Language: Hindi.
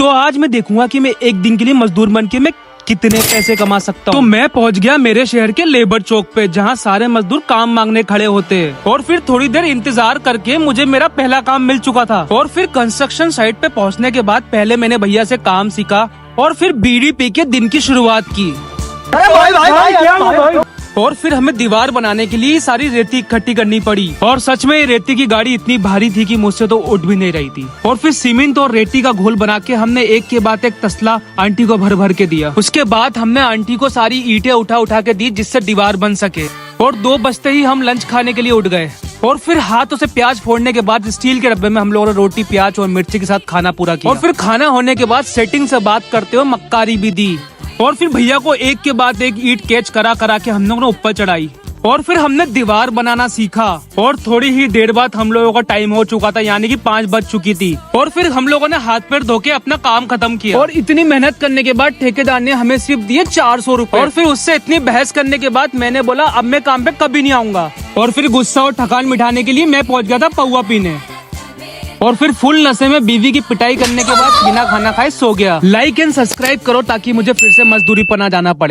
तो आज मैं देखूंगा कि मैं एक दिन के लिए मजदूर बन के मैं कितने पैसे कमा सकता हूँ। तो मैं पहुंच गया मेरे शहर के लेबर चौक पे, जहाँ सारे मजदूर काम मांगने खड़े होते हैं। और फिर थोड़ी देर इंतजार करके मुझे मेरा पहला काम मिल चुका था। और फिर कंस्ट्रक्शन साइट पे पहुंचने के बाद पहले मैंने भैया से काम सीखा और फिर बीड़ी पी के दिन की शुरुआत की। और फिर हमें दीवार बनाने के लिए सारी रेती इकट्ठी करनी पड़ी। और सच में ये रेती की गाड़ी इतनी भारी थी कि मुझसे तो उठ भी नहीं रही थी। और फिर सीमेंट और रेती का घोल बना के हमने एक के बाद एक तसला आंटी को भर भर के दिया। उसके बाद हमने आंटी को सारी ईंटें उठा उठा के दी जिससे दीवार बन सके। और 2 बजते ही हम लंच खाने के लिए उठ गए। और फिर हाथों से प्याज फोड़ने के बाद स्टील के डब्बे में हम लोगों ने रोटी प्याज और मिर्ची के साथ खाना पूरा किया। और फिर खाना होने के बाद सेटिंग से बात करते हुए मक्कारी भी दी। और फिर भैया को एक के बाद एक ईंट कैच करा करा के हम लोगों ने ऊपर चढ़ाई। और फिर हमने दीवार बनाना सीखा। और थोड़ी ही देर बाद हम लोगों का टाइम हो चुका था, यानी कि 5 बज चुकी थी। और फिर हम लोगों ने हाथ पैर धो के अपना काम खत्म किया। और इतनी मेहनत करने के बाद ठेकेदार ने हमें सिर्फ दिए 400 रुपए। और फिर उससे इतनी बहस करने के बाद मैंने बोला अब मैं काम पे कभी नहीं आऊंगा। और फिर गुस्सा और थकान मिटाने के लिए मैं पहुंच गया था पौवा पीने। और फिर फुल नशे में बीवी की पिटाई करने के बाद बिना खाना खाए सो गया। लाइक एंड सब्सक्राइब करो ताकि मुझे फिर से मजदूरी पर ना जाना पड़े।